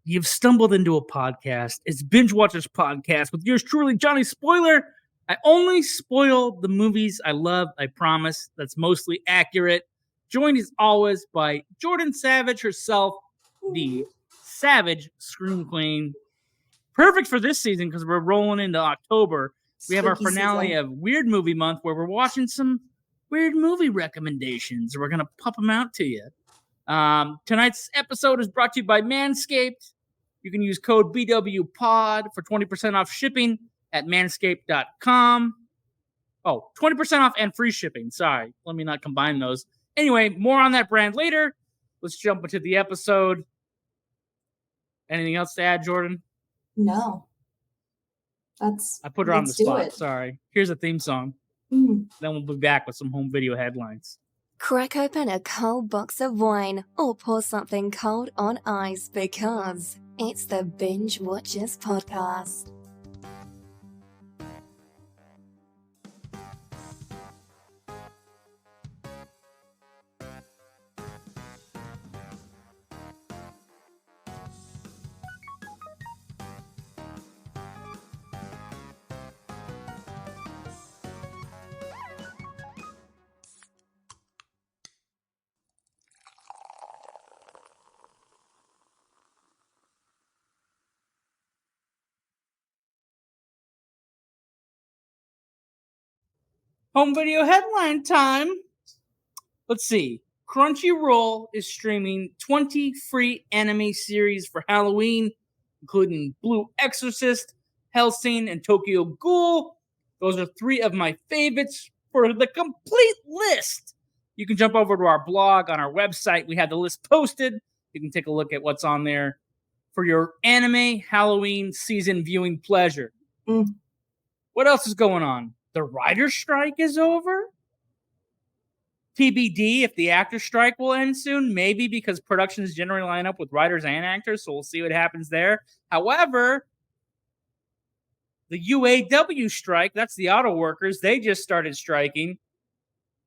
you've stumbled into a podcast. It's Binge-Watchers Podcast with yours truly, Johnny Spoiler. I only spoil the movies I love, I promise. That's mostly accurate. Joined as always by Jordan Savage herself, the Savage Scream Queen. Perfect for this season because we're rolling into October. We have our finale of Weird Movie Month where we're watching some weird movie recommendations. We're going to pop them out to you. Tonight's episode is brought to you by Manscaped. You can use code BWPOD for 20% off shipping at manscaped.com. Oh, 20% off and free shipping. Sorry, let me not combine those. Anyway, more on that brand later. Let's jump into the episode. Anything else to add, Jordan? No. I put her on the spot. Sorry. Here's a theme song. Then we'll be back with some home video headlines. Crack open a cold box of wine or pour something cold on ice because it's the Binge-Watchers Podcast. Home video headline time. Let's see. Crunchyroll is streaming 20 free anime series for Halloween, including Blue Exorcist, Hellsing, and Tokyo Ghoul. Those are three of my favorites. For the complete list, you can jump over to our blog on our website. We have the list posted. You can take a look at what's on there for your anime Halloween season viewing pleasure. What else is going on? The writer's strike is over. TBD if the actor strike will end soon. Maybe because productions generally line up with writers and actors, so we'll see what happens there. However, the UAW strike, that's the auto workers, they just started striking.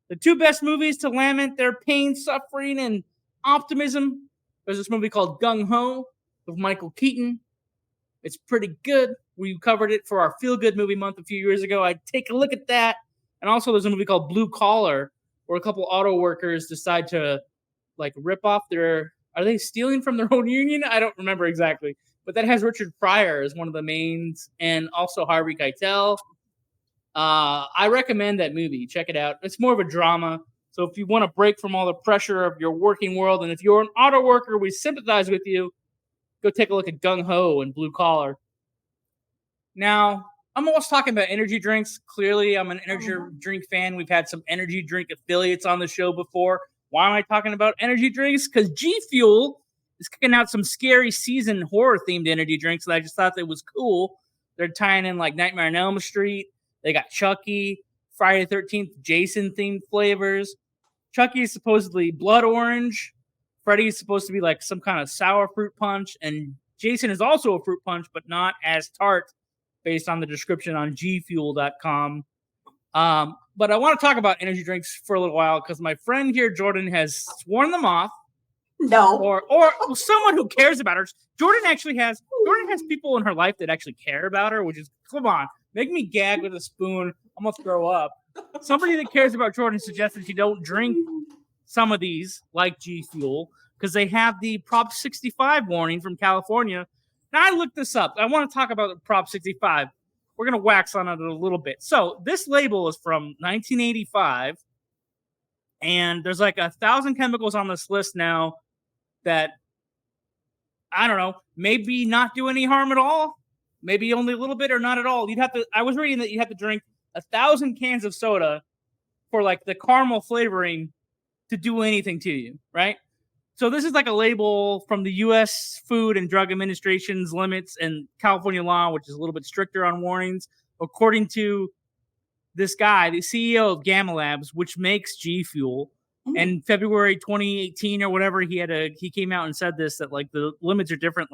The two best movies to lament their pain, suffering, and optimism. There's this movie called Gung Ho with Michael Keaton. It's pretty good. We covered it for our Feel Good Movie Month a few years ago. I'd take a look at that. And also there's a movie called Blue Collar where a couple auto workers decide to rip off are they stealing from their own union? I don't remember exactly. But that has Richard Pryor as one of the mains and also Harvey Keitel. I recommend that movie. Check it out. It's more of a drama. So if you want to break from all the pressure of your working world, and if you're an auto worker, we sympathize with you. Go take a look at Gung Ho and Blue Collar. Now, I'm always talking about energy drinks. Clearly, I'm an energy drink fan. We've had some energy drink affiliates on the show before. Why am I talking about energy drinks? Because G Fuel is kicking out some scary season horror-themed energy drinks, and I just thought that was cool. They're tying in Nightmare on Elm Street. They got Chucky, Friday the 13th, Jason-themed flavors. Chucky is supposedly blood orange. Freddy is supposed to be some kind of sour fruit punch, and Jason is also a fruit punch, but not as tart, based on the description on gfuel.com. But I want to talk about energy drinks for a little while because my friend here, Jordan, has sworn them off. No. Or someone who cares about her. Jordan has people in her life that actually care about her, which is, come on, make me gag with a spoon. I'm going to throw up. Somebody that cares about Jordan suggested she don't drink some of these, like G Fuel, because they have the Prop 65 warning from California. Now, I looked this up. I want to talk about Prop 65. We're going to wax on it a little bit. So this label is from 1985, and there's 1,000 chemicals on this list now that, I don't know, maybe not do any harm at all, maybe only a little bit or not at all. I was reading that you have to drink 1,000 cans of soda for the caramel flavoring to do anything to you, right? So this is a label from the U.S. Food and Drug Administration's limits and California law, which is a little bit stricter on warnings. According to this guy, the CEO of Gamma Labs, which makes G Fuel, in February 2018 or whatever, he came out and said this, that the limits are different.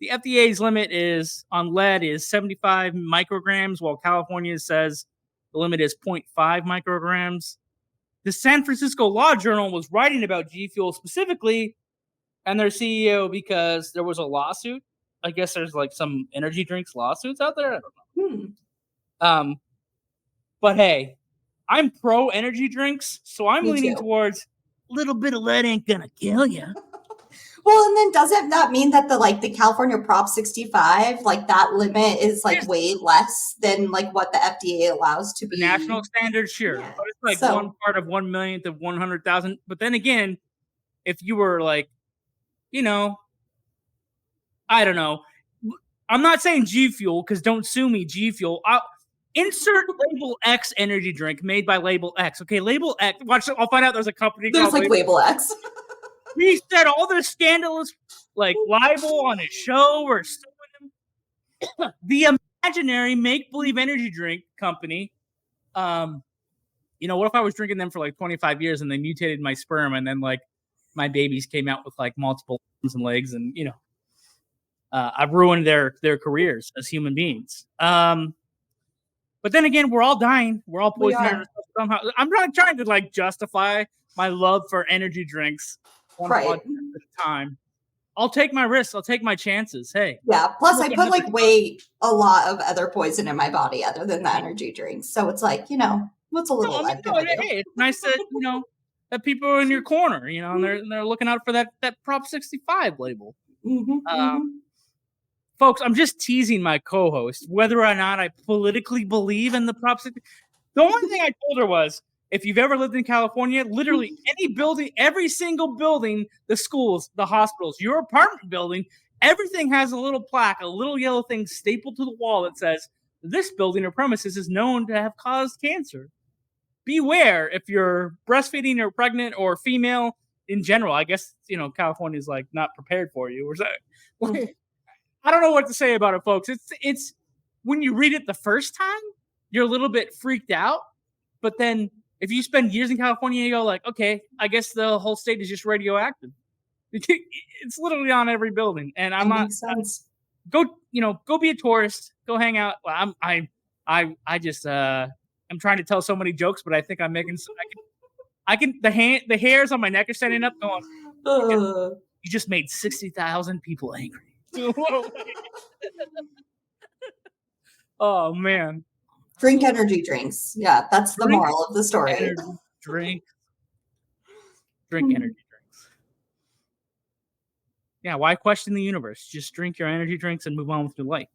The FDA's limit is on lead is 75 micrograms, while California says the limit is 0.5 micrograms. The San Francisco Law Journal was writing about G Fuel specifically and their CEO because there was a lawsuit. I guess there's like some energy drinks lawsuits out there. I don't know. But hey, I'm pro energy drinks, so I'm Me leaning too. towards a little bit of lead ain't gonna kill you. Well, and then doesn't that mean that the California Prop 65, like that limit is like way less than like what the FDA allows to The be? national standard, sure, Yeah. but it's like So- 1 part of 1 millionth of 100,000. But then again, if you were like, you know, I don't know. I'm not saying G Fuel because don't sue me, G Fuel. I'll insert Label X energy drink made by Label X. Okay, Label X. Watch, I'll find out there's a company There's called like Label X. He said all the scandalous like libel on his show or suing him. The imaginary make-believe energy drink company. What if I was drinking them for like 25 years and they mutated my sperm and then like my babies came out with like multiple arms and legs and I've ruined their careers as human beings. But then again, we're all dying. We're all poisoning somehow. I'm not trying to like justify my love for energy drinks one Right. podcast at a time. I'll take my risks. I'll take my chances. Hey. Yeah. Plus, I put like a lot of other poison in my body other than the energy drinks. So it's like, what's a little lead gonna do? Hey, it's nice that that people are in your corner, and they're looking out for that Prop 65 label. Folks, I'm just teasing my co-host whether or not I politically believe in the Prop 65. The only thing I told her was, if you've ever lived in California, literally any building, every single building, the schools, the hospitals, your apartment building, everything has a little plaque, a little yellow thing stapled to the wall that says, this building or premises is known to have caused cancer. Beware if you're breastfeeding or pregnant or female in general. I guess, California's like not prepared for you or something. I don't know what to say about it, folks. It's when you read it the first time, you're a little bit freaked out. But then if you spend years in California, you go like, okay, I guess the whole state is just radioactive. It's literally on every building. And I'm not go be a tourist, go hang out. Well, I'm trying to tell so many jokes, but I think I'm making the hairs on my neck are standing up going, you just made 60,000 people angry. Oh man. Drink energy drinks. Yeah, that's the moral of the story. Drink energy drinks. Yeah, why question the universe? Just drink your energy drinks and move on with your life.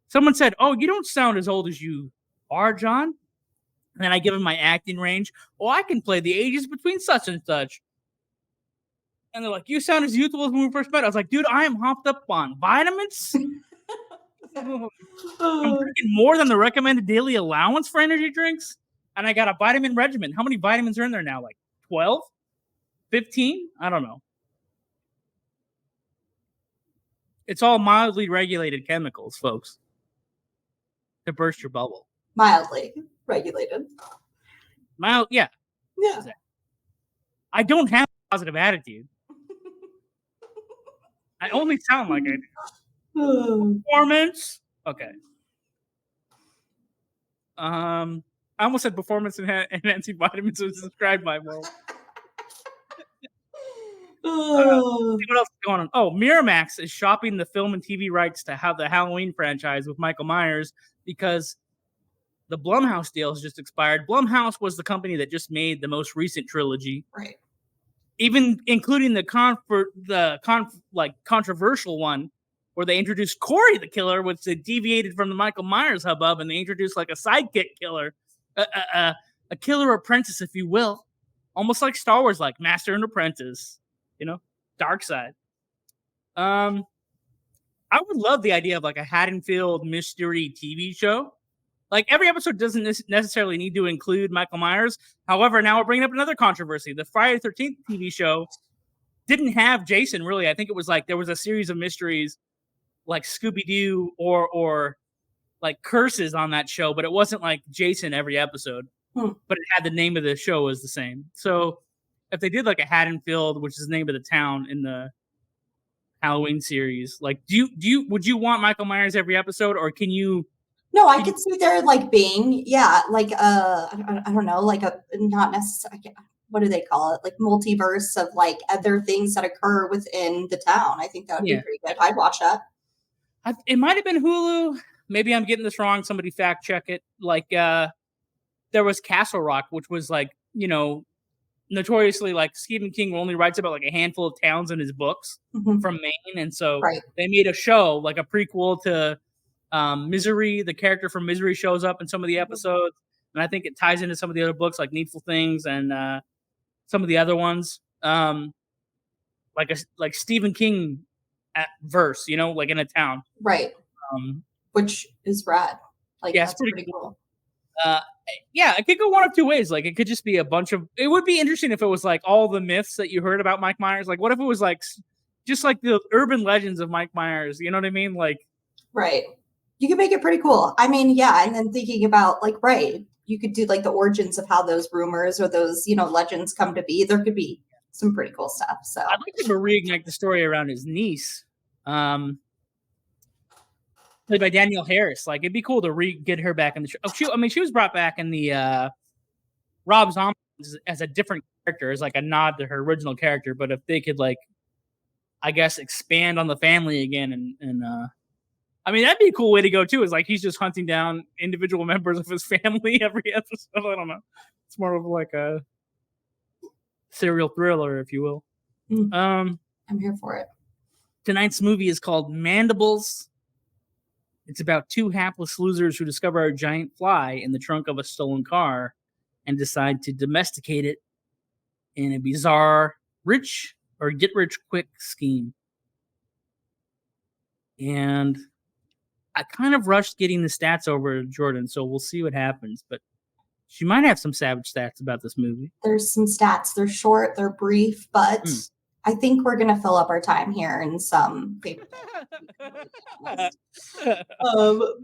Someone said, "Oh, you don't sound as old as you are, John." And then I give him my acting range. Oh, I can play the ages between such and such. And they're like, you sound as youthful as when we first met. I was like, dude, I am hopped up on vitamins. I'm drinking more than the recommended daily allowance for energy drinks. And I got a vitamin regimen. How many vitamins are in there now? Like 12? 15? I don't know. It's all mildly regulated chemicals, folks, to burst your bubble. Mildly regulated. Yeah. Yeah. I don't have a positive attitude. I only sound like I do. Performance. Okay. I almost said performance enhancing vitamins was described by well. What else is going on? Oh, Miramax is shopping the film and TV rights to have the Halloween franchise with Michael Myers because the Blumhouse deal has just expired. Blumhouse was the company that just made the most recent trilogy, right? Even including the controversial one where they introduced Corey the Killer, which they deviated from the Michael Myers hubbub, and they introduced like a sidekick killer, a killer apprentice, if you will, almost like Star Wars, like Master and Apprentice. Dark side. I would love the idea of like a Haddonfield mystery TV show. Like every episode doesn't necessarily need to include Michael Myers. However, now we're bringing up another controversy. The Friday the 13th TV show didn't have Jason really. I think it was like there was a series of mysteries like Scooby-Doo or like curses on that show, but it wasn't like Jason every episode. But it had the name of the show was the same. So if they did like a Haddonfield, which is the name of the town in the Halloween series, like would you want Michael Myers every episode, or can you? No, I could see there like being like I don't know, like a not necessarily what do they call it? Like multiverse of like other things that occur within the town. I think that would be pretty good. I'd watch that. It might have been Hulu. Maybe I'm getting this wrong. Somebody fact check it. Like, there was Castle Rock, which was like, notoriously like Stephen King only writes about like a handful of towns in his books from Maine. And so they made a show, like a prequel to Misery. The character from Misery shows up in some of the episodes. And I think it ties into some of the other books like Needful Things and some of the other ones. Like Stephen King verse, like in a town. Right. Which is rad. Like, yeah, that's pretty cool. Yeah, it could go one of two ways. Like, it could just be a bunch of... It would be interesting if it was like all the myths that you heard about Mike Myers. Like, what if it was like just like the urban legends of Mike Myers? You know what I mean? Like, right. You could make it pretty cool. I mean, yeah. And then thinking about like, right, you could do like the origins of how those rumors or those, legends come to be. There could be some pretty cool stuff. So I'd like to reignite the story around his niece. Played by Danielle Harris. Like, it'd be cool to get her back in the show. She was brought back in the Rob Zombie as a different character, as like a nod to her original character. But if they could, like, I guess, expand on the family again, and that'd be a cool way to go too. Is like he's just hunting down individual members of his family every episode. I don't know. It's more of like a serial thriller, if you will. I'm here for it. Tonight's movie is called Mandibles. It's about two hapless losers who discover a giant fly in the trunk of a stolen car and decide to domesticate it in a bizarre rich or get rich quick scheme. And I kind of rushed getting the stats over to Jordan, so we'll see what happens. But she might have some savage stats about this movie. There's some stats. They're short, they're brief, but I think we're going to fill up our time here in some paper.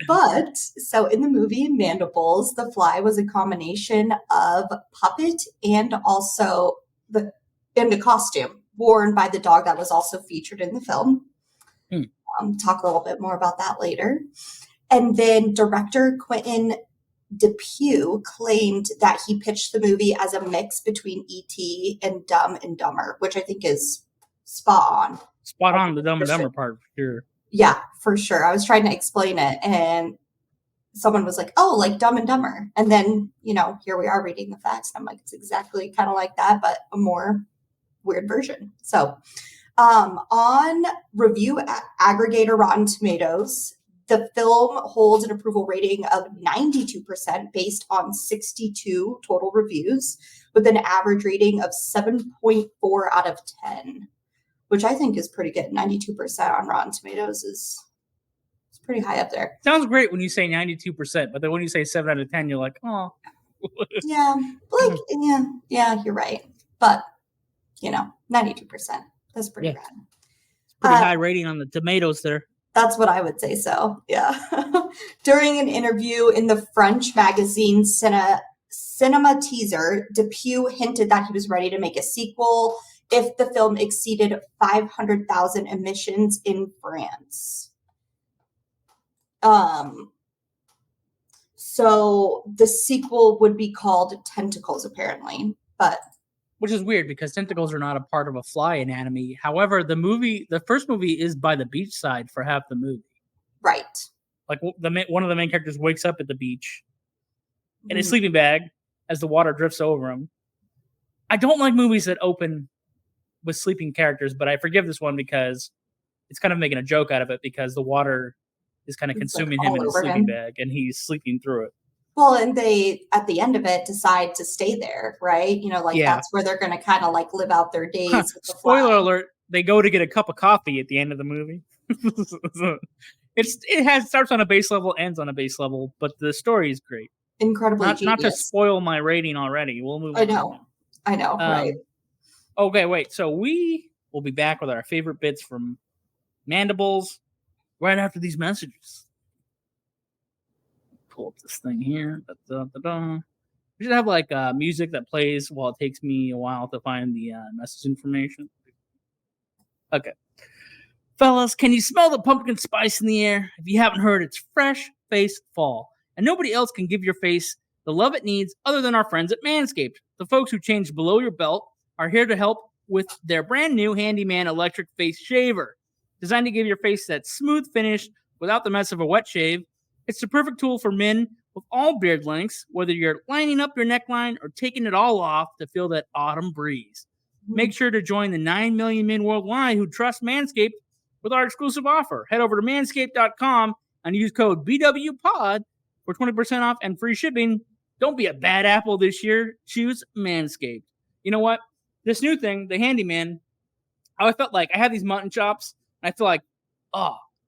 But so in the movie Mandibles, the fly was a combination of puppet and also in the costume worn by the dog that was also featured in the film. Talk a little bit more about that later. And then director Quentin Depew claimed that he pitched the movie as a mix between E.T. and Dumb and Dumber, which I think is spot on. Spot on, the Dumb and Dumber part, for sure. Yeah, for sure. I was trying to explain it, and someone was like, oh, like Dumb and Dumber. And then, here we are reading the facts. I'm like, it's exactly kind of like that, but a more weird version. So on review aggregator Rotten Tomatoes, the film holds an approval rating of 92% based on 62 total reviews, with an average rating of 7.4 out of 10, which I think is pretty good. 92% on Rotten Tomatoes is pretty high up there. Sounds great when you say 92%, but then when you say 7 out of 10, you're like, oh. Yeah, yeah, you're right. But, 92%. That's pretty rad. It's pretty high rating on the tomatoes there. That's what I would say so, yeah. During an interview in the French magazine Cinema Teaser, Depew hinted that he was ready to make a sequel if the film exceeded 500,000 admissions in France. So the sequel would be called Tentacles, apparently, but... Which is weird because tentacles are not a part of a fly anatomy. However, the first movie is by the beachside for half the movie. Right. Like one of the main characters wakes up at the beach in a sleeping bag as the water drifts over him. I don't like movies that open with sleeping characters, but I forgive this one because it's kind of making a joke out of it because the water is kind of consuming him in a sleeping bag and he's sleeping through it. Well, and they, at the end of it, decide to stay there, right? That's where they're going to kind of like live out their days. With the Spoiler alert, they go to get a cup of coffee at the end of the movie. It starts on a base level, ends on a base level, but the story is great. Incredibly genius. Not to spoil my rating already. We'll move on. I know, right? Okay, wait. So we will be back with our favorite bits from Mandibles right after these messages. Pull up this thing here. We should have like music that plays while it takes me a while to find the message information. Okay. Fellas, can you smell the pumpkin spice in the air? If you haven't heard, it's fresh face fall. And nobody else can give your face the love it needs other than our friends at Manscaped. the folks who change below your belt are here to help with their brand new Handyman electric face shaver. Designed to give your face that smooth finish without the mess of a wet shave, it's the perfect tool for men with all beard lengths, whether you're lining up your neckline or taking it all off to feel that autumn breeze. Make sure to join the 9 million men worldwide who trust Manscaped with our exclusive offer. Head over to manscaped.com and use code BWPOD for 20% off and free shipping. Don't be a bad apple this year. Choose Manscaped. You know what? This new thing, the Handyman, I felt like I have these mutton chops. And I feel like,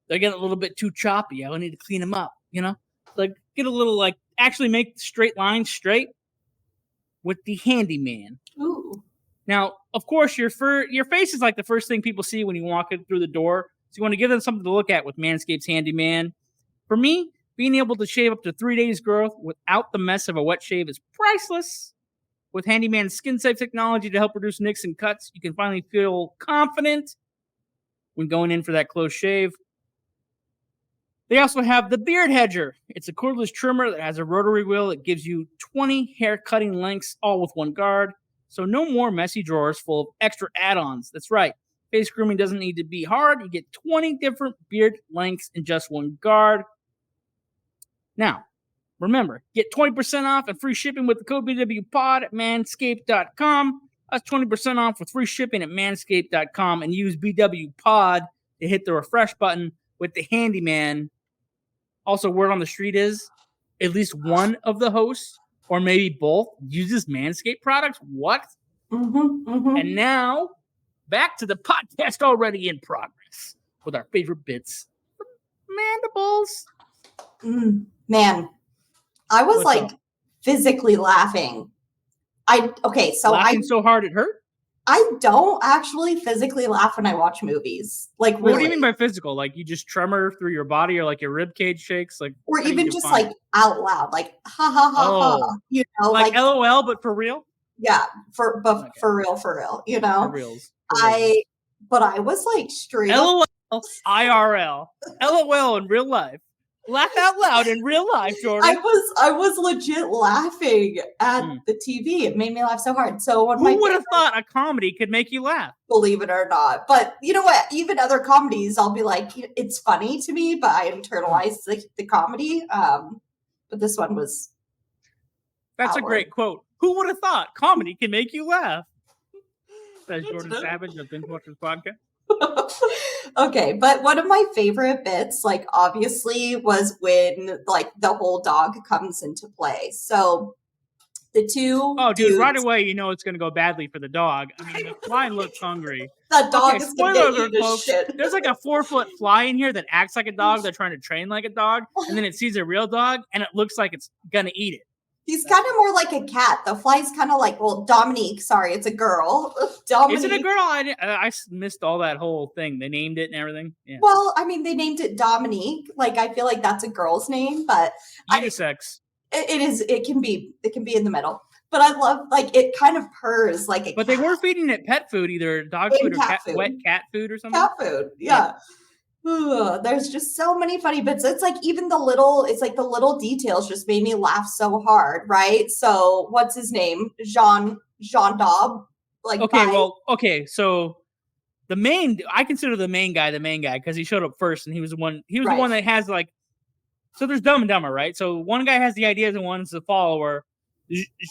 they're getting a little bit too choppy. I need to clean them up, Like, get a little, actually make straight lines straight with the Handyman. Ooh. Now, of course, your face is like the first thing people see when you walk in through the door. So you want to give them something to look at with Manscaped's Handyman. For me, being able to shave up to 3 days growth without the mess of a wet shave is priceless. With Handyman's skin-safe technology to help reduce nicks and cuts, you can finally feel confident when going in for that close shave. They also have the Beard Hedger. It's a cordless trimmer that has a rotary wheel that gives you 20 hair cutting lengths, all with one guard. So no more messy drawers full of extra add-ons. That's right. Face grooming doesn't need to be hard. You get 20 different beard lengths in just one guard. Now, remember, get 20% off and free shipping with the code BWPOD at manscaped.com. That's 20% off with free shipping at manscaped.com and use BWPOD to hit the refresh button with the Handyman. Also, word on the street is at least one of the hosts, or maybe both, uses Manscaped products. What? And now, back to the podcast already in progress with our favorite bits. Mandibles. Man, I was What's up? physically laughing. Laughing so hard it hurt? I don't actually physically laugh when I watch movies. Really. What do you mean by physical? Like you just tremor through your body, or like your rib cage shakes? Like, or even just out loud, like ha ha ha ha. Like LOL, but for real? Yeah, for real, For reals. But I was straight LOL IRL. LOL in real life. Laugh out loud in real life, Jordan. I was legit laughing at the TV. It made me laugh so hard. So who would have thought a comedy could make you laugh? Believe it or not. But you know what? Even other comedies, I'll be like, it's funny to me, but I internalize the comedy. But this one was. That's a great quote. Who would have thought comedy can make you laugh? That's Jordan Savage of Binge-Watchers Podcast. Okay, but one of my favorite bits, obviously, was when the whole dog comes into play. So the two dudes, right away you know it's going to go badly for the dog. I mean, the fly looks hungry. That dog is going to eat his shit. There's a 4-foot fly in here that acts like a dog. They're trying to train like a dog, and then it sees a real dog, and it looks like it's going to eat it. He's kind of more like a cat. The fly's kind of Dominique. Sorry, it's a girl. Dominique. Is it a girl? I missed all that whole thing. They named it and everything. Yeah. Well, I mean, they named it Dominique. I feel like that's a girl's name, but unisex. It is. It can be in the middle. But I love it kind of purs like a. But cat. they were feeding it pet food, either dog food or wet cat food or something. Cat food, yeah. There's just so many funny bits. It's even the little details just made me laugh so hard, right? So what's his name? Jean-Gab. So I consider the main guy because he showed up first and he was the one the one that has so there's Dumb and Dumber, right? So one guy has the ideas and one's the follower.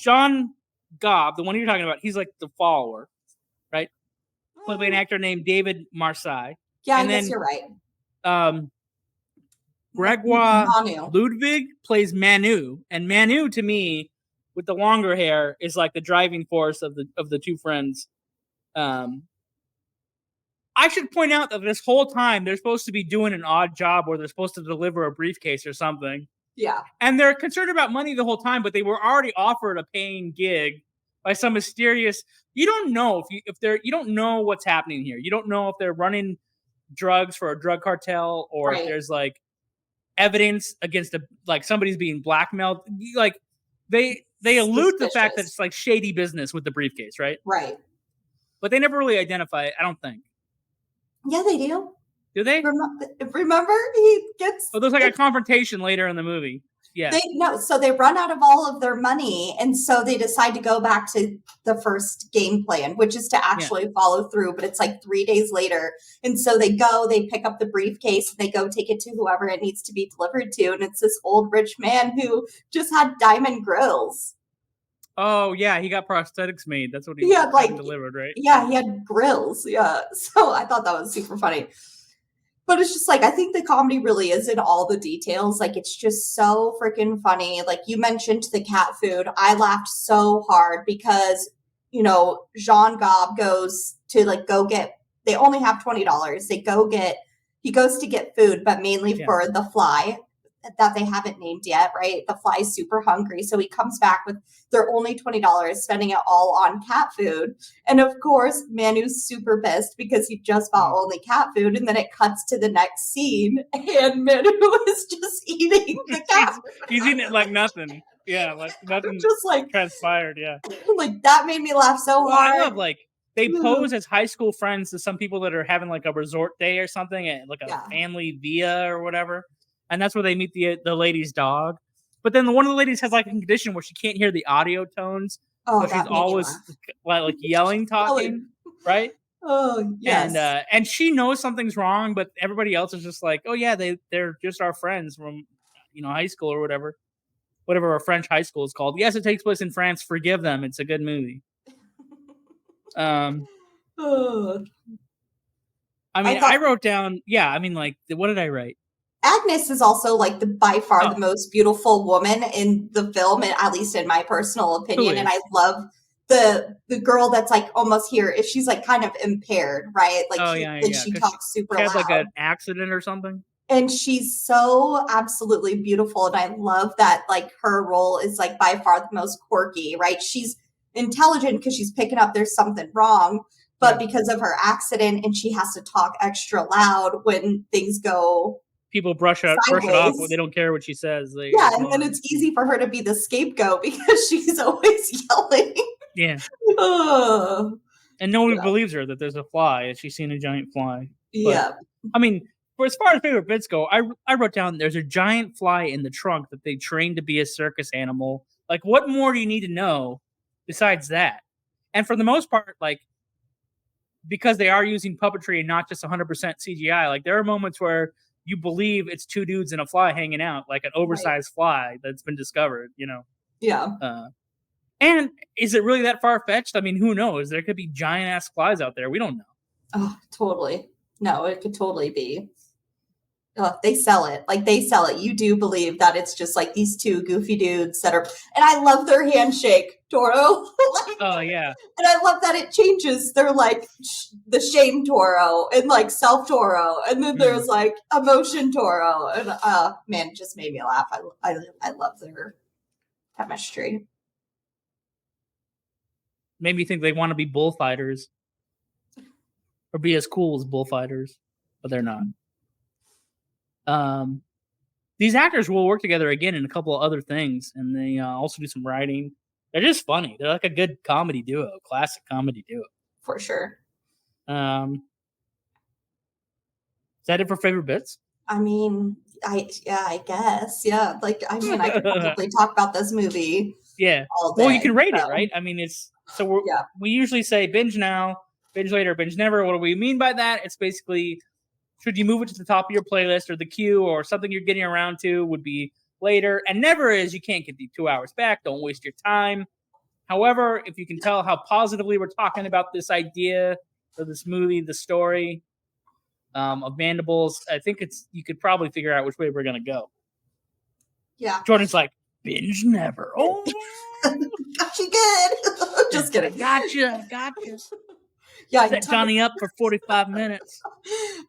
Jean-Gab, the one you're talking about, he's the follower, right? Played by an actor named David Marseille. Yeah, I guess you're right. Gregoire Manu. Ludwig plays Manu, and Manu to me, with the longer hair, is the driving force of the two friends. I should point out that this whole time they're supposed to be doing an odd job where they're supposed to deliver a briefcase or something. Yeah, and they're concerned about money the whole time, but they were already offered a paying gig by some mysterious. You don't know you don't know what's happening here. You don't know if they're running drugs for a drug cartel or if there's evidence against somebody's being blackmailed. They allude to the fact that it's shady business with the briefcase, right? Right. But they never really identify it, I don't think. Yeah, they do. Do they? Remember, he gets. Oh, there's a confrontation later in the movie. Yeah. So they run out of all of their money, and so they decide to go back to the first game plan, which is to actually follow through. But it's like 3 days later, and so they pick up the briefcase, and they go take it to whoever it needs to be delivered to, and it's this old rich man who just had diamond grills. Oh yeah, he got prosthetics made. That's what he had, like, delivered, right? Yeah, he had grills. Yeah, so I thought that was super funny. But it's just like, I think the comedy really is in all the details. Like, it's just so freaking funny. Like, you mentioned the cat food. I laughed so hard because, Jean-Gab goes to go get, they only have $20. He goes to get food, but mainly for the fly that they haven't named yet, right? The fly's super hungry. So he comes back with their only $20, spending it all on cat food. And of course, Manu's super pissed because he just bought only cat food. And then it cuts to the next scene and Manu is just eating the cat food. He's eating it like nothing. Yeah, like nothing just like transpired, yeah. Like, that made me laugh so hard. I love, they pose as high school friends to some people that are having a resort day or something, at a family villa or whatever. And that's where they meet the lady's dog. But then one of the ladies has a condition where she can't hear the audio tones. Oh, so she's always yelling, talking, right? Oh, yes. And she knows something's wrong, but everybody else is just like, oh yeah, they're just our friends from high school or whatever our French high school is called. Yes, it takes place in France. Forgive them. It's a good movie. I wrote down. Yeah, what did I write? Agnes is also by far the most beautiful woman in the film, and at least in my personal opinion. And I love the girl that's almost here. If she's kind of impaired, right? She talks super loud. She had an accident or something. And she's so absolutely beautiful, and I love that her role is by far the most quirky, right? She's intelligent because she's picking up there's something wrong, but because of her accident, and she has to talk extra loud when things go. People brush it off when they don't care what she says. And then it's easy for her to be the scapegoat because she's always yelling. Yeah. And no one believes her that there's a fly, and she's seen a giant fly. Yeah. But, for as far as favorite bits go, I wrote down there's a giant fly in the trunk that they trained to be a circus animal. What more do you need to know besides that? And for the most part, because they are using puppetry and not just 100% CGI, there are moments where you believe it's two dudes and a fly hanging out, like an oversized fly that's been discovered, Yeah. And is it really that far-fetched? Who knows? There could be giant-ass flies out there. We don't know. Oh, totally. No, it could totally be. They sell it. They sell it. You do believe that it's just these two goofy dudes that are, and I love their handshake, Toro. Oh yeah. And I love that it changes. They're the shame Toro and self Toro, and then there's emotion Toro, and man, it just made me laugh. I love their chemistry. Made me think they want to be bullfighters or be as cool as bullfighters, but they're not. These actors will work together again in a couple of other things, and they also do some writing. They're just funny. They're a good comedy duo, classic comedy duo. For sure. Is that it for favorite bits? I guess. Yeah. I could probably talk about this movie. Yeah. All day, well, you can rate it, right? We usually say binge now, binge later, binge never. What do we mean by that? It's basically, should you move it to the top of your playlist or the queue or something you're getting around to would be later. And never is you can't get the 2 hours back. Don't waste your time. However, if you can tell how positively we're talking about this idea or this movie, the story of Mandibles, I think you could probably figure out which way we're going to go. Yeah. Jordan's binge never. Oh, got you good. Just kidding. Gotcha. Yeah, set Johnny up for 45 minutes.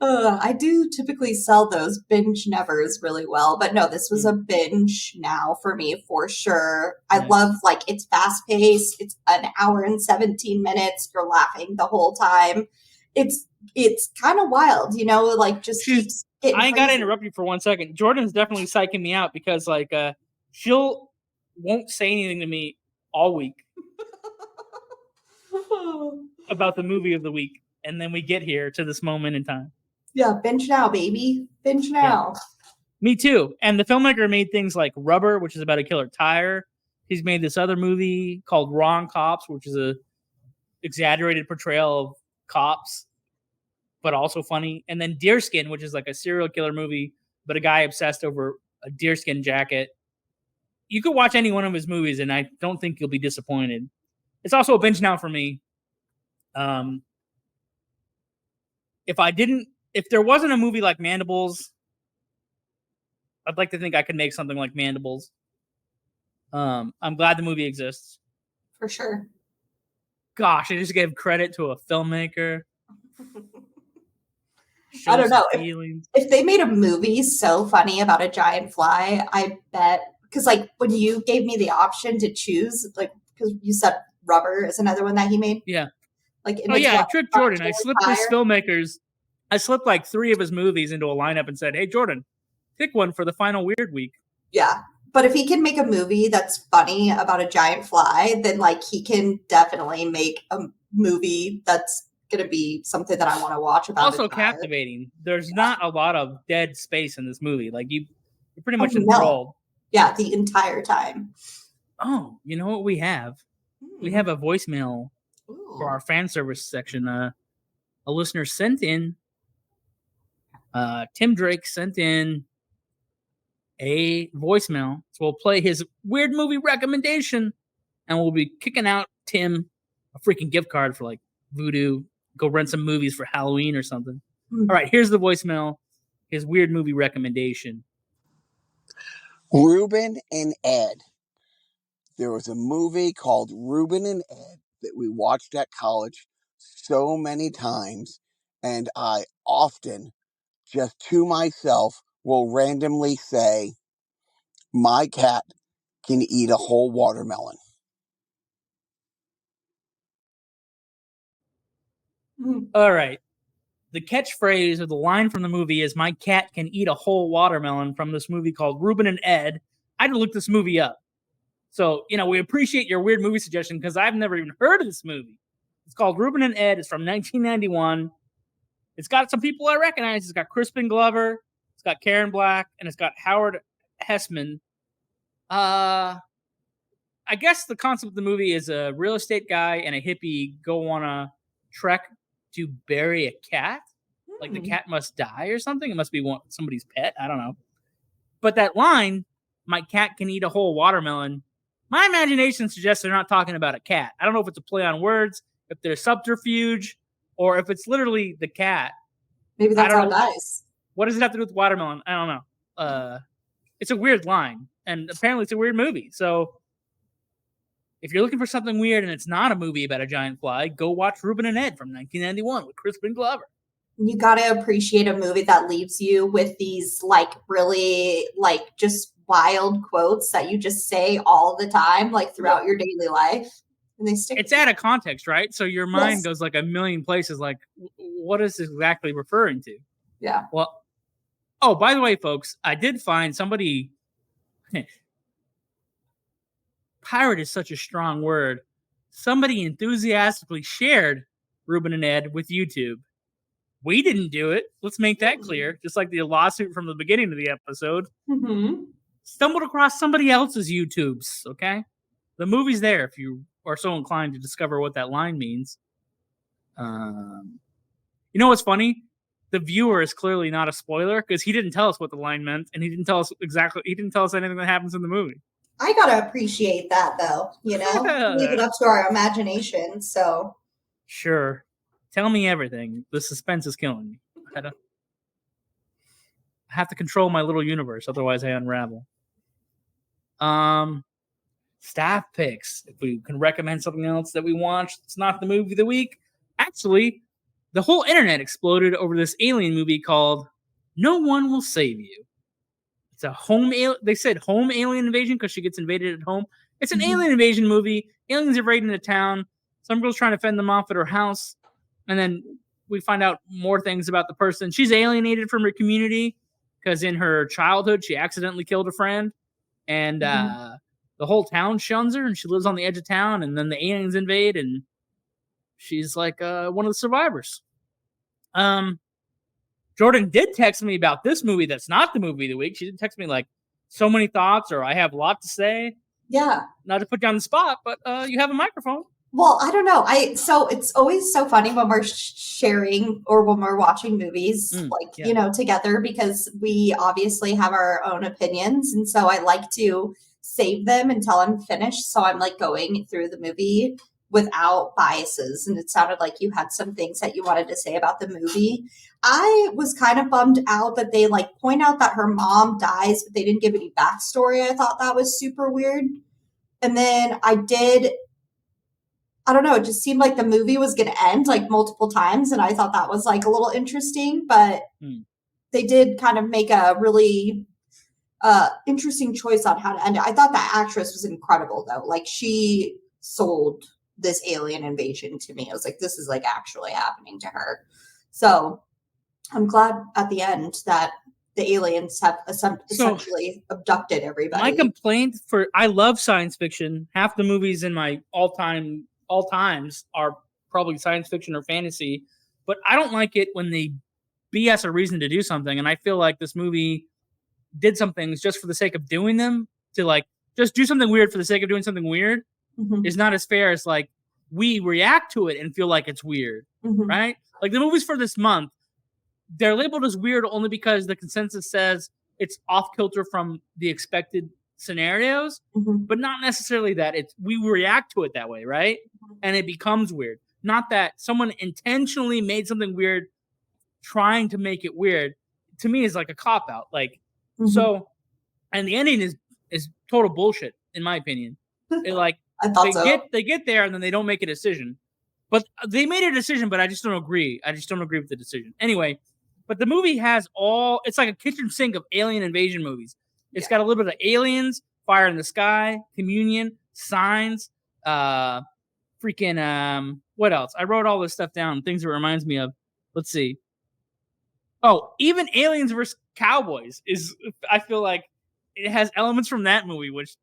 I do typically sell those binge nevers really well, but no, this was a binge now for me for sure. I love it's fast paced. It's an hour and 17 minutes. You're laughing the whole time. It's kind of wild, just keeps getting I ain't gotta interrupt you for 1 second. Jordan's definitely psyching me out because she'll won't say anything to me all week about the movie of the week, and then we get here to this moment in time. Yeah, binge now, baby. Binge now. Me too. And the filmmaker made things like Rubber, which is about a killer tire. He's made this other movie called Wrong Cops, which is a exaggerated portrayal of cops, but also funny. And then Deerskin, which is like a serial killer movie, but a guy obsessed over a deerskin jacket. You could watch any one of his movies, and I don't think you'll be disappointed. It's also a binge now for me. If there wasn't a movie like Mandibles, I'd like to think I could make something like Mandibles. I'm glad the movie exists. For sure. Gosh, I just gave credit to a filmmaker. I don't know. If they made a movie so funny about a giant fly, I bet, because like when you gave me the option to choose, like, because you said Rubber is another one that he made. Yeah. Like, I tricked Jordan. I slipped this filmmakers. I slipped like 3 of his movies into a lineup and said, "Hey, Jordan, pick one for the final weird week." Yeah. But if he can make a movie that's funny about a giant fly, then like he can definitely make a movie that's going to be something that I want to watch about. Also captivating. There's not a lot of dead space in this movie. Like you're pretty much enthralled. Yeah, the entire time. Oh, you know what we have? We have a voicemail for our fan service section. A listener sent in. Tim Drake sent in a voicemail. So we'll play his weird movie recommendation, and we'll be kicking out Tim a freaking gift card for like Voodoo. Go rent some movies for Halloween or something. All right, here's the voicemail. His weird movie recommendation. Ruben and Ed. There was a movie called Ruben and Ed that we watched at college so many times, and I often, just to myself, will randomly say, "My cat can eat a whole watermelon." All right. The catchphrase or the line from the movie is "My cat can eat a whole watermelon" from this movie called Ruben and Ed. I had to look this movie up. So, we appreciate your weird movie suggestion because I've never even heard of this movie. It's called Ruben and Ed. It's from 1991. It's got some people I recognize. It's got Crispin Glover. It's got Karen Black. And it's got Howard Hessman. I guess the concept of the movie is a real estate guy and a hippie go on a trek to bury a cat. Like the cat must die or something. It must be somebody's pet. I don't know. But that line, "My cat can eat a whole watermelon," my imagination suggests they're not talking about a cat. I don't know if it's a play on words, if there's subterfuge, or if it's literally the cat. Maybe that's how it dies. What does it have to do with watermelon? I don't know. It's a weird line, and apparently it's a weird movie. So if you're looking for something weird and it's not a movie about a giant fly, go watch Ruben and Ed from 1991 with Crispin Glover. You got to appreciate a movie that leaves you with these like really like just wild quotes that you just say all the time, like throughout your daily life. And they stick. It's out of context, right? So your mind goes like a million places. Like, what is this exactly referring to? Yeah. Well, oh, by the way, folks, I did find somebody. Pirate is such a strong word. Somebody enthusiastically shared Ruben and Ed with YouTube. We didn't do it. Let's make that clear. Just like the lawsuit from the beginning of the episode. Stumbled across somebody else's YouTubes, okay? The movie's there if you are so inclined to discover what that line means. You know what's funny? The viewer is clearly not a spoiler because he didn't tell us what the line meant, and he didn't tell us anything that happens in the movie. I gotta appreciate that, though. Leave it up to our imagination. So, sure, tell me everything. The suspense is killing me. I have to control my little universe, otherwise I unravel. Staff picks. If we can recommend something else that we watched, it's not the movie of the week. Actually, the whole internet exploded over this alien movie called "No One Will Save You." It's a they said home alien invasion because she gets invaded at home. It's an alien invasion movie. Aliens are raiding a town. Some girl's trying to fend them off at her house. And then we find out more things about the person. She's alienated from her community because in her childhood, she accidentally killed a friend. And the whole town shuns her, and she lives on the edge of town. And then the aliens invade, and she's like one of the survivors. Jordan did text me about this movie that's not the movie of the week. She did text me like so many thoughts, or I have a lot to say. Yeah. Not to put you on the spot, but you have a microphone. Well, I don't know. So it's always so funny when we're sharing or when we're watching movies, together, because we obviously have our own opinions. And so I like to save them until I'm finished. So I'm like going through the movie without biases. And it sounded like you had some things that you wanted to say about the movie. I was kind of bummed out that they like point out that her mom dies, but they didn't give any backstory. I thought that was super weird. And then I don't know, it just seemed like the movie was going to end like multiple times. And I thought that was like a little interesting, but they did kind of make a really interesting choice on how to end it. I thought that actress was incredible though. Like she sold this alien invasion to me. I was like, this is like actually happening to her. So I'm glad at the end that the aliens have essentially abducted everybody. My complaint I love science fiction. Half the movies in my all times are probably science fiction or fantasy, but I don't like it when they BS a reason to do something. And I feel like this movie did some things just for the sake of doing them, to like just do something weird for the sake of doing something weird is not as fair as like we react to it and feel like it's weird, right? Like the movies for this month, they're labeled as weird only because the consensus says it's off kilter from the expected scenarios, but not necessarily that we react to it that way, right? And it becomes weird. Not that someone intentionally made something weird trying to make it weird. To me is like a cop out. Like so, and the ending is total bullshit in my opinion. It like I thought they get there and then they don't make a decision. But they made a decision, but I just don't agree. I just don't agree with the decision. Anyway, but the movie has it's like a kitchen sink of alien invasion movies. It's got a little bit of Aliens, Fire in the Sky, Communion, Signs, what else? I wrote all this stuff down, things it reminds me of. Let's see. Oh, even Aliens vs. Cowboys I feel like it has elements from that movie, which,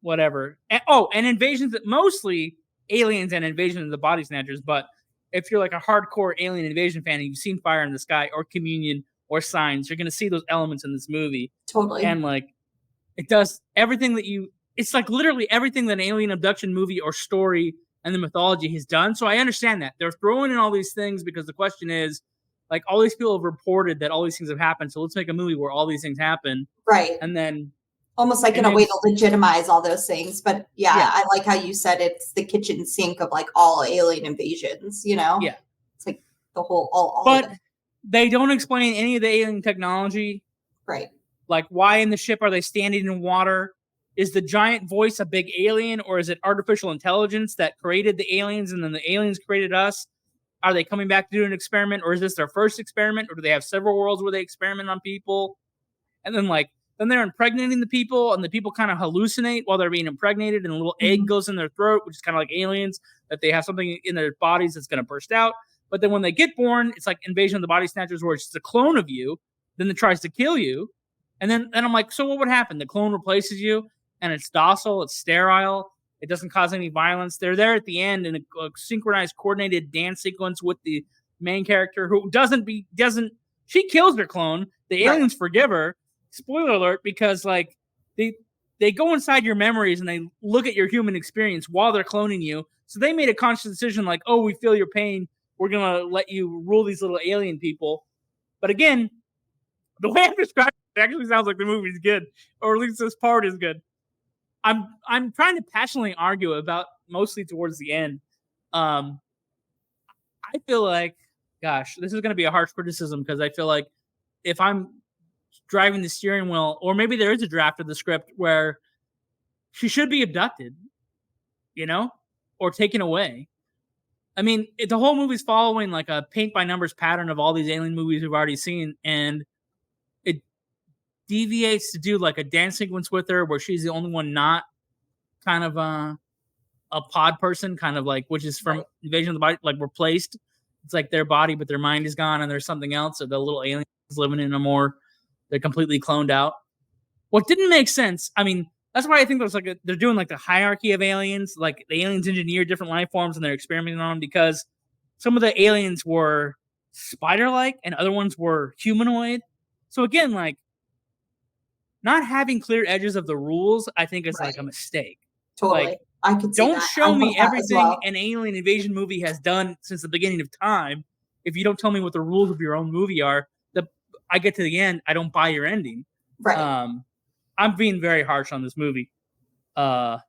whatever. And Invasions, mostly Aliens and Invasion of the Body Snatchers, but if you're like a hardcore alien invasion fan and you've seen Fire in the Sky or Communion or Signs, you're going to see those elements in this movie. Totally. And like, it does everything it's like literally everything that an alien abduction movie or story and the mythology has done. So I understand that. They're throwing in all these things because the question is, like, all these people have reported that all these things have happened. So let's make a movie where all these things happen. Right. And then almost like in a way to legitimize all those things. But yeah, I like how you said it's the kitchen sink of like all alien invasions, Yeah. It's like the whole, all but of it. They don't explain any of the alien technology. Right. Like, why in the ship are they standing in water? Is the giant voice a big alien, or is it artificial intelligence that created the aliens and then the aliens created us? Are they coming back to do an experiment, or is this their first experiment, or do they have several worlds where they experiment on people? And then then they're impregnating the people, and the people kind of hallucinate while they're being impregnated, and a little egg goes in their throat, which is kind of like aliens, that they have something in their bodies that's going to burst out. But then when they get born, it's like Invasion of the Body Snatchers, where it's just a clone of you, then it tries to kill you. And then I'm like, so what would happen? The clone replaces you, and it's docile, it's sterile, it doesn't cause any violence. They're there at the end in a synchronized, coordinated dance sequence with the main character who she kills her clone. The aliens forgive her. Spoiler alert, because like they go inside your memories and they look at your human experience while they're cloning you. So they made a conscious decision like, oh, we feel your pain. We're going to let you rule these little alien people. But again, the way I'm describing it actually sounds like the movie's good, or at least this part is good. I'm trying to passionately argue about mostly towards the end. I feel like, gosh, this is going to be a harsh criticism because I feel like if I'm driving the steering wheel, or maybe there is a draft of the script where she should be abducted, or taken away. I mean, the whole movie's following like a paint by numbers pattern of all these alien movies we've already seen, and it deviates to do like a dance sequence with her where she's the only one not kind of a pod person, kind of like, which is from Invasion of the Body, like replaced. It's like their body, but their mind is gone, and there's something else. So the little alien is living in they're completely cloned out. What didn't make sense, I mean, that's why I think there's they're doing like the hierarchy of aliens, like the aliens engineer different life forms and they're experimenting on them, because some of the aliens were spider-like and other ones were humanoid. So again, like, not having clear edges of the rules, I think is like a mistake. Totally. Like, I could see don't that. show I me love that as everything well. an alien invasion movie has done since the beginning of time. If you don't tell me what the rules of your own movie are, I get to the end, I don't buy your ending. Right. I'm being very harsh on this movie. Well,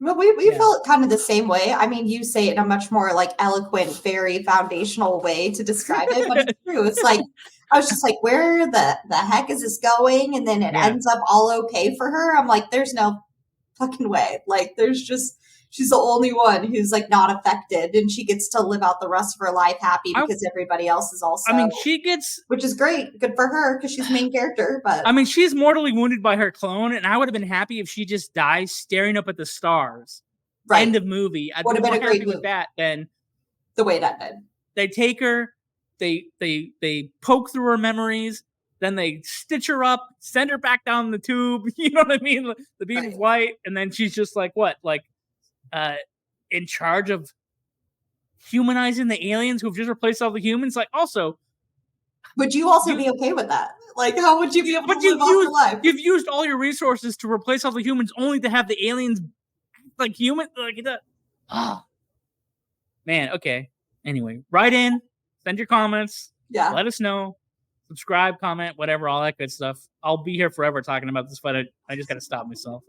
we felt kind of the same way. I mean, you say it in a much more like eloquent, very foundational way to describe it, but it's true. It's like, I was just like, where the heck is this going? And then it ends up all okay for her. I'm like, there's no fucking way. Like, she's the only one who's like not affected, and she gets to live out the rest of her life happy because everybody else is also. I mean, she gets, which is great, good for her because she's the main character. But I mean, she's mortally wounded by her clone, and I would have been happy if she just dies staring up at the stars. Right. End of movie. I'd would be have more been a great happy with that than the way it ended. They take her, they poke through her memories, then they stitch her up, send her back down the tube. You know what I mean? The beam of light, and then she's just like what? Like, in charge of humanizing the aliens who've just replaced all the humans. Like, also, would you also be okay with that? Like, how would you be able to live off your life? You've used all your resources to replace all the humans, only to have the aliens like human. Like that. Oh, man. Okay. Anyway, write in, send your comments. Yeah. Let us know. Subscribe, comment, whatever, all that good stuff. I'll be here forever talking about this, but I just got to stop myself.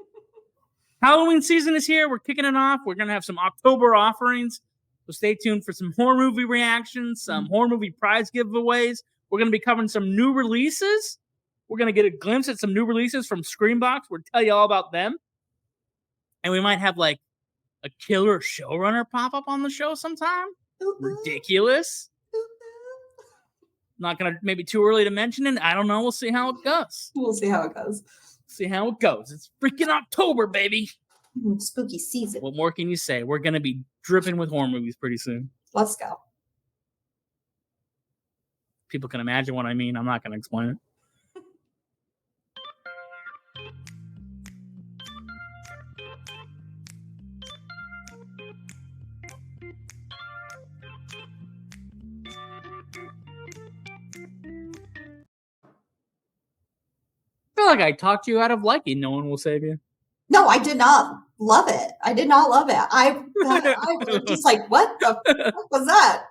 Halloween season is here. We're kicking it off. We're going to have some October offerings. So stay tuned for some horror movie reactions, some horror movie prize giveaways. We're going to be covering some new releases. We're going to get a glimpse at some new releases from Screambox. We'll tell you all about them. And we might have like a killer showrunner pop up on the show sometime. Ridiculous. Not going to, maybe too early to mention it. I don't know. We'll see how it goes. We'll see how it goes. See how it goes. It's freaking October, baby. Spooky season. What more can you say? We're going to be dripping with horror movies pretty soon. Let's go. People can imagine what I mean. I'm not going to explain it. I feel like I talked you out of liking No One Will Save You. No, I did not love it. I did not love it. I was just like, what the fuck was that?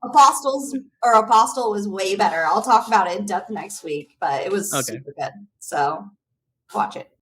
Apostle was way better. I'll talk about it in depth next week, but it was super good. So watch it.